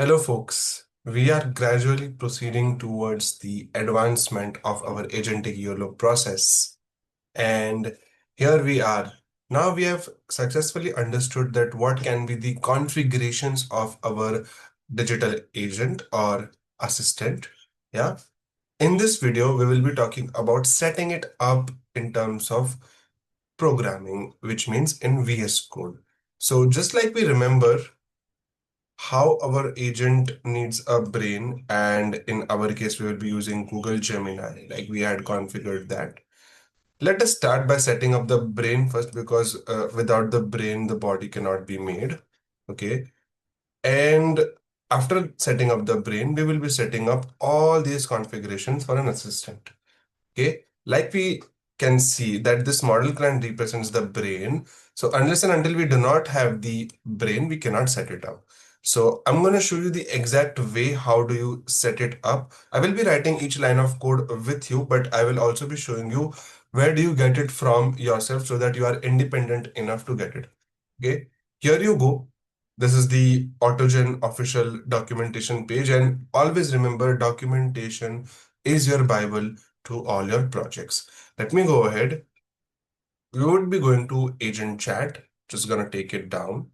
Hello, folks. We are gradually proceeding towards the advancement of our Agentic YOLO process. And here we are. Now we have successfully understood that what can be the configurations of our digital agent or assistant. Yeah. In this video, we will be talking about setting it up in terms of programming, which means in VS Code. So just like we remember how our agent needs a brain, and in our case we will be using Google Gemini, like we had configured that. Let us start by setting up the brain first, because without the brain the body cannot be made. Okay, and after setting up the brain we will be setting up all these configurations for an assistant. Okay, like we can see that this model client represents the brain. So unless and until we do not have the brain, we cannot set it up. So I'm going to show you the exact way how do you set it up. I will be writing each line of code with you, but I will also be showing you where do you get it from yourself so that you are independent enough to get it. Okay, here you go. This is the Autogen official documentation page, and always remember, documentation is your Bible to all your projects. Let me go ahead. We would be going to agent chat, just gonna take it down.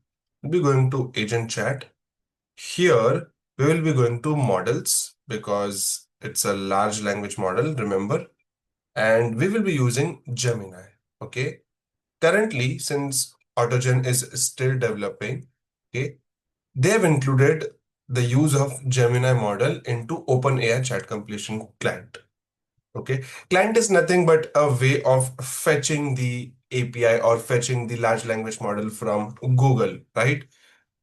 We'll be going to agent chat. Here, we will be going to models because it's a large language model, remember? And we will be using Gemini. Okay. Currently, since Autogen is still developing, okay, they have included the use of Gemini model into OpenAI chat completion client. Okay, client is nothing but a way of fetching the API or fetching the large language model from Google, right?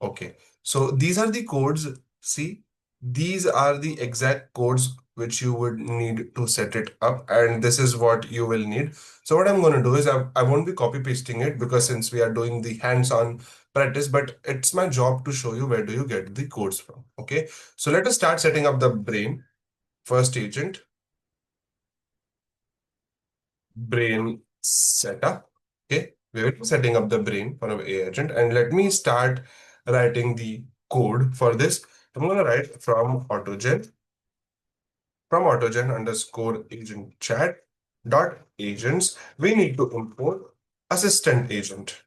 Okay, so these are the codes. See, these are the exact codes which you would need to set it up, and this is what you will need. So what I'm going to do is I won't be copy pasting it, because since we are doing the hands-on practice, but it's my job to show you where do you get the codes from. Okay, so let us start setting up the brain. First agent, brain setup. Okay, we will be setting up the brain for our AI agent, and let me start writing the code for this. I'm going to write from Autogen underscore agent chat dot agents. We need to import assistant agent.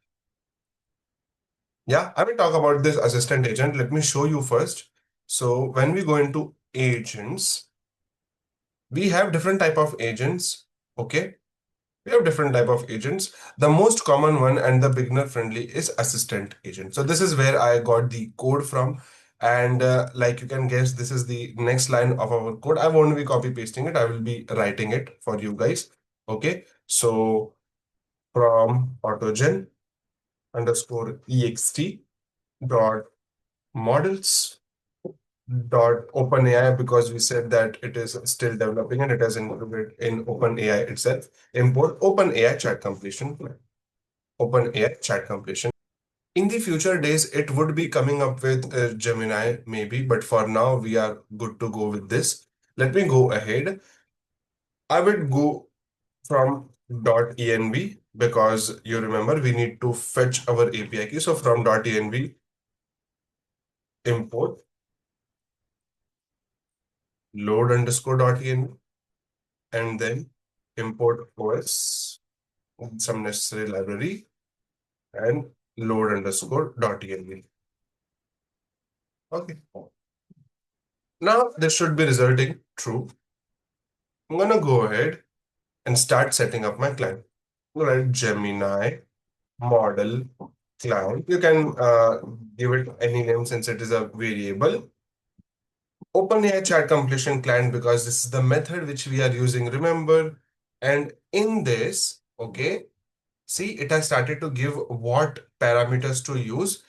Yeah, I will talk about this assistant agent. Let me show you first. So when we go into agents, we have different type of agents. Okay, we have different type of agents. The most common one and the beginner friendly is assistant agent. So this is where I got the code from. And like you can guess, this is the next line of our code. I won't be copy pasting it. I will be writing it for you guys. Okay. So from autogen underscore ext dot models dot OpenAI, because we said that it is still developing and it has included in OpenAI itself. Import OpenAI chat completion plan. OpenAI chat completion. In the future days, it would be coming up with Gemini maybe, but for now we are good to go with this. Let me go ahead. I would go from .env, because you remember we need to fetch our API key. So from .env import load underscore .env, and then import OS, some necessary library, and load underscore .env. Okay. Now this should be resulting true. I'm gonna go ahead and start setting up my client. I'm gonna write Gemini model client. You can give it any name since it is a variable. OpenAI chat completion client, because this is the method which we are using, remember. And in this, okay, see, it has started to give what parameters to use.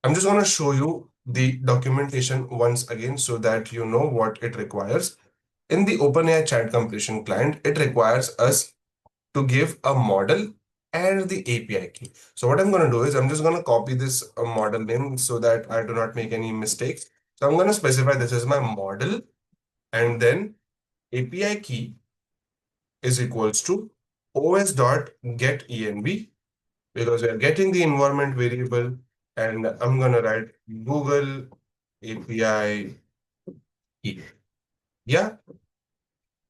I'm just going to show you the documentation once again so that you know what it requires. In the OpenAI chat completion client, it requires us to give a model and the API key. So what I'm going to do is I'm just going to copy this model name so that I do not make any mistakes. So I'm going to specify this is my model, and then API key is equals to os.getEnv, because we are getting the environment variable, and I'm going to write Google API key. Yeah.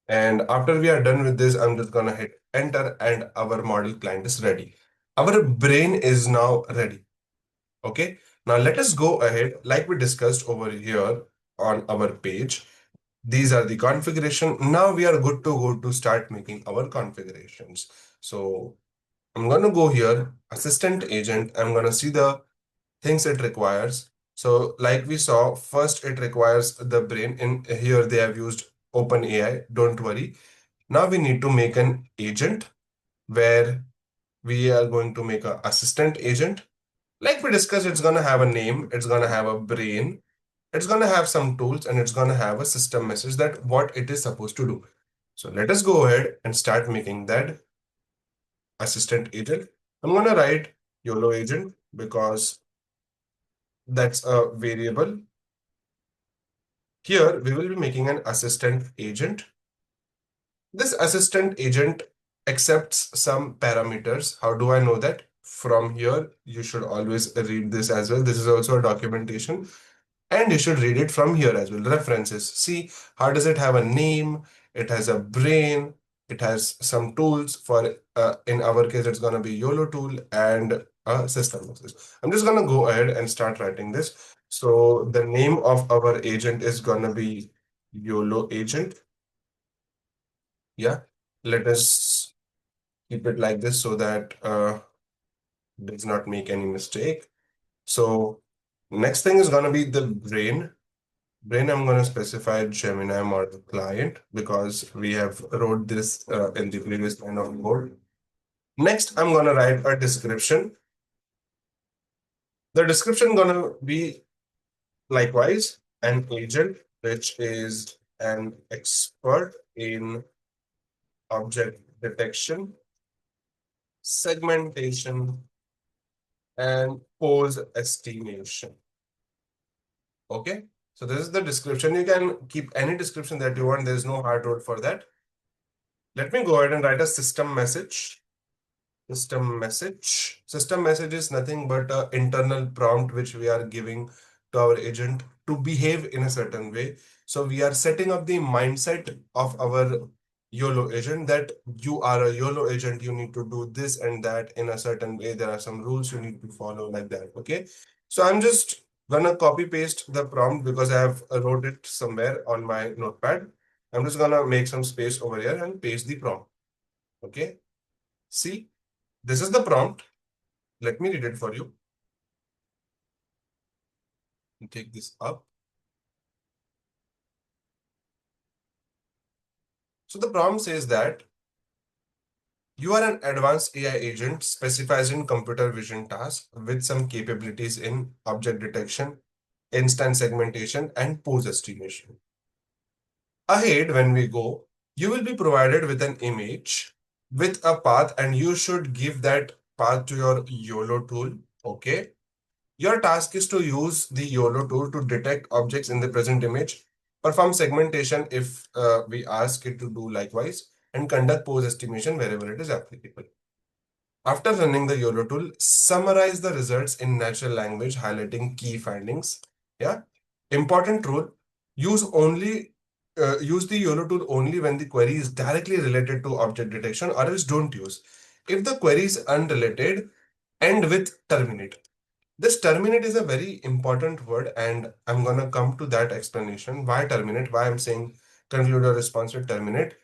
And after we are done with this, I'm just gonna hit enter and our model client is ready. Our brain is now ready. Okay. Now let us go ahead, like we discussed over here on our page. These are the configuration. Now we are good to go to start making our configurations. So I'm gonna go here, assistant agent. I'm gonna see the things it requires. So like we saw, first it requires the brain. In here they have used OpenAI. Don't worry. Now we need to make an agent where we are going to make an assistant agent. Like we discussed, it's going to have a name, it's going to have a brain, it's going to have some tools, and it's going to have a system message that what it is supposed to do. So let us go ahead and start making that assistant agent. I'm going to write YOLO agent because that's a variable. Here we will be making an assistant agent. This assistant agent accepts some parameters. How do I know that? From here, you should always read this as well. This is also a documentation, and you should read it from here as well. References. See, how does it have a name? It has a brain. It has some tools for, in our case, it's going to be YOLO tool and a system message. I'm just going to go ahead and start writing this. So the name of our agent is going to be YOLO agent. Yeah, let us keep it like this so that does not make any mistake. So next thing is going to be the brain. Brain, I'm going to specify Gemini model client because we have wrote this in the previous line of code. Next, I'm going to write a description. The description going to be likewise an agent, which is an expert in object detection, segmentation, and pose estimation. Okay. So this is the description. You can keep any description that you want. There's no hard code for that. Let me go ahead and write a system message. System message. System message is nothing but an internal prompt which we are giving to our agent to behave in a certain way. So we are setting up the mindset of our YOLO agent that you are a YOLO agent. You need to do this and that in a certain way. There are some rules you need to follow like that. Okay. So I'm just gonna copy paste the prompt because I have wrote it somewhere on my notepad. I'm just gonna make some space over here and paste the prompt. Okay. See, this is the prompt. Let me read it for you. Take this up. So the prompt says that you are an advanced AI agent specialized in computer vision tasks with some capabilities in object detection, instant segmentation, and pose estimation. Ahead, when we go, you will be provided with an image with a path, and you should give that path to your YOLO tool. Okay. Your task is to use the YOLO tool to detect objects in the present image, perform segmentation if we ask it to do likewise, and conduct pose estimation wherever it is applicable. After running the YOLO tool, summarize the results in natural language, highlighting key findings. Yeah. Important rule, use only use the YOLO tool only when the query is directly related to object detection, or else don't use. If the query is unrelated, end with terminate. This terminate is a very important word, and I'm gonna come to that explanation. Why terminate? Why I'm saying conclude your response with terminate?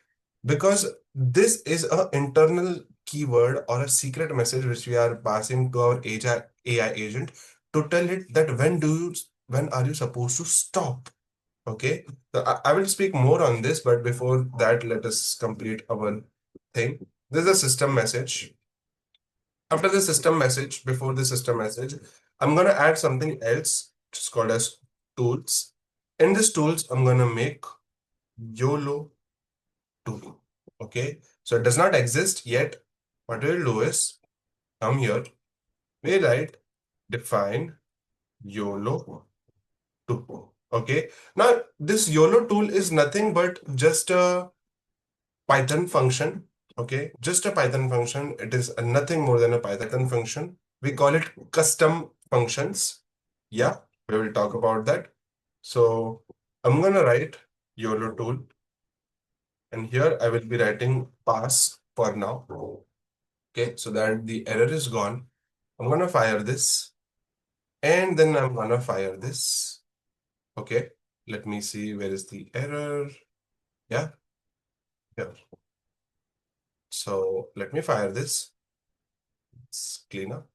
Because this is an internal keyword or a secret message which we are passing to our AI agent to tell it that when are you supposed to stop? Okay. So I will speak more on this, but before that, let us complete our thing. This is a system message. After the system message, before the system message, I'm going to add something else, which is called as tools. In this tools, I'm going to make YOLO tool. Okay. So it does not exist yet. What we'll do is come here, we write define YOLO tool. Okay. Now this YOLO tool is nothing but just a Python function. Okay. Just a Python function. It is nothing more than a Python function. We call it custom functions. Yeah, we will talk about that. So I'm gonna write YOLO tool, and here I will be writing pass for now. Okay, so that the error is gone. I'm gonna fire this, and then I'm gonna fire this. Okay, let me see where is the error. Yeah, yeah. So let me fire this. Let's clean up.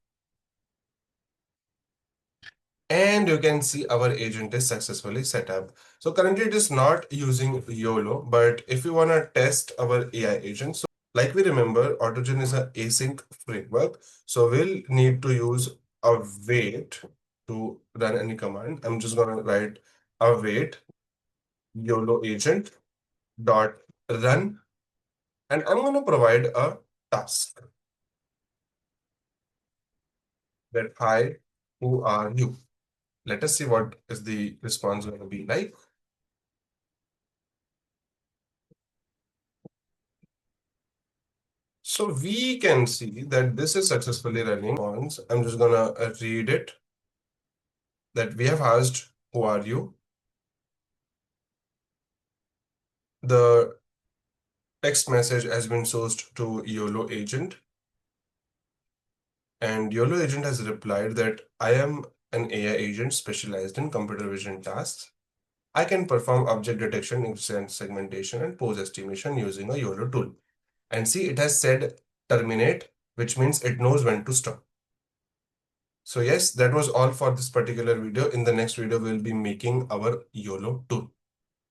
And you can see our agent is successfully set up. So currently it is not using YOLO, but if we want to test our AI agent, so like we remember, Autogen is an async framework. So we'll need to use await to run any command. I'm just going to write await YOLO agent dot run, and I'm going to provide a task that hi, who are you? Let us see what is the response going to be like. So we can see that this is successfully running once. I'm just gonna read it, that we have asked, who are you? The text message has been sourced to YOLO agent, and YOLO agent has replied that I am an AI agent specialized in computer vision tasks. I can perform object detection, instance segmentation, and pose estimation using a YOLO tool. And see, it has said terminate, which means it knows when to stop. So yes, that was all for this particular video. In the next video, we'll be making our YOLO tool.